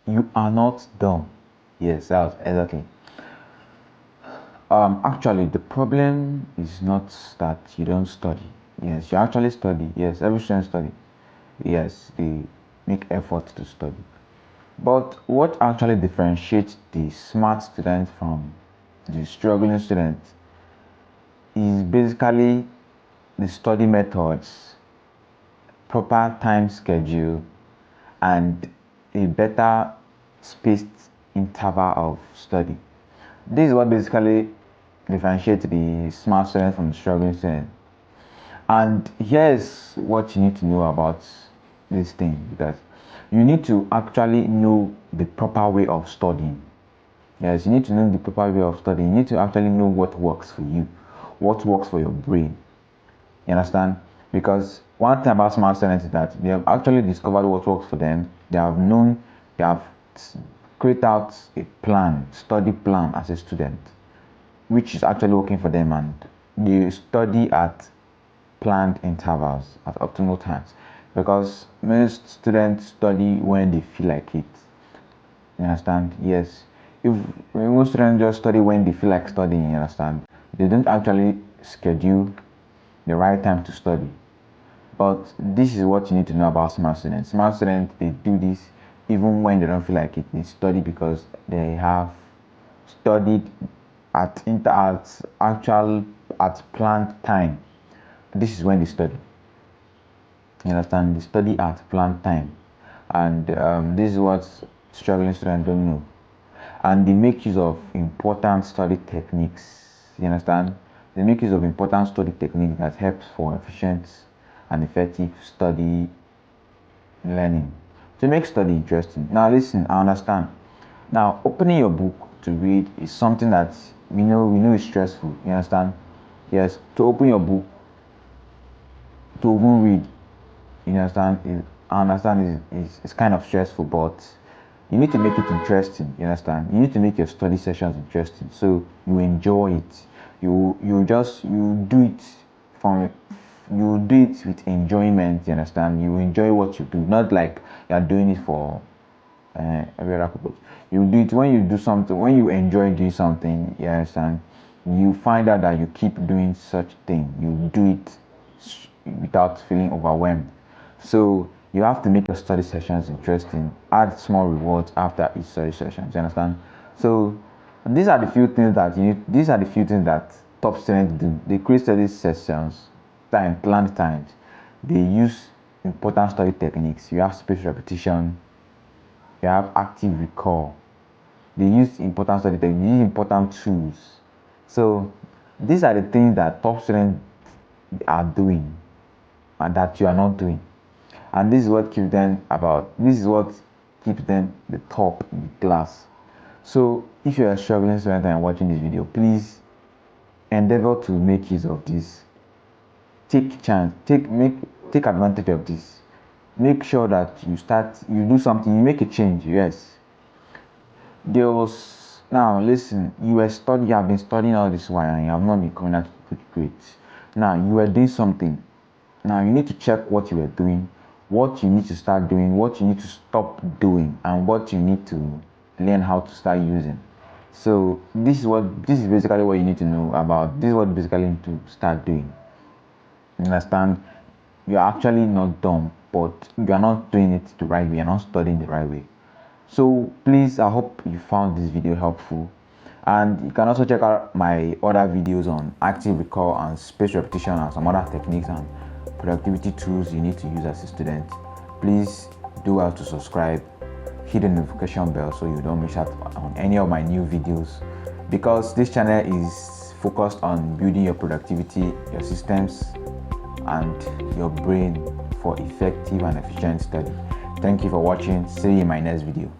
You are not dumb. Yes, that's exactly. Actually, the problem is not that you don't study. Yes, you actually study. Yes, every student study. Yes, they make effort to study. But what actually differentiates the smart student from the struggling student is basically the study methods, proper time schedule, and a better spaced interval of study. This is what basically differentiates the smart student from the struggling student. And here's what you need to know about this thing, because you need to actually know the proper way of studying. Yes, you need to know the proper way of studying. You need to actually know what works for you, what works for your brain. You understand? Because one thing about smart students is that they have actually discovered what works for them. They have created out a plan, study plan as a student, which is actually working for them, and they study at planned intervals at optimal times, because most students study when they feel like it. You understand? Yes. If most students just study when they feel like studying, you understand? They don't actually schedule the right time to study. But this is what you need to know about smart students. Smart students, they do this even when they don't feel like it. They study because they have studied at planned time. This is when they study. You understand? They study at planned time, and this is what struggling students don't know. And they make use of important study techniques. You understand? They make use of important study techniques that helps for efficient and effective study learning to make study interesting. Now listen, I understand. Now opening your book to read is something that we know is stressful. You understand? Yes, to open your book to even read, you understand, I understand it's kind of stressful, but you need to make it interesting. You understand? You need to make your study sessions interesting so you enjoy it. You do it from you do it with enjoyment. You understand? You enjoy what you do, not like you're doing it for every other purpose. You do it when you do something, when you enjoy doing something. You understand? You find out that you keep doing such thing. You do it without feeling overwhelmed. So you have to make your study sessions interesting. Add small rewards after each study session. You understand? So these are the few things that you need. These are the few things that top students do. They create study sessions, planned times. They use important study techniques. You have spaced repetition. You have active recall. They use important study techniques. They use important tools. So these are the things that top students are doing and that you are not doing, and this is what keeps them the top in the class. So if you are a struggling student and watching this video, please endeavor to make use of this. Take advantage of this. Make sure that you do something, you make a change. Yes, there was now listen, you have been studying all this while and you have not been coming out with good grades. Now you were doing something. Now you need to check what you were doing, what you need to start doing, what you need to stop doing, and what you need to learn how to start using. So this is basically what you need to know about. This is what basically you need to start doing. You understand? You're actually not dumb, but you are not doing it the right way. You're not studying the right way. So please, I hope you found this video helpful, and you can also check out my other videos on active recall and spaced repetition and some other techniques and productivity tools you need to use as a student. Please do well to subscribe, hit the notification bell so you don't miss out on any of my new videos, because this channel is focused on building your productivity, your systems, and your brain for effective and efficient study. Thank you for watching. See you in my next video.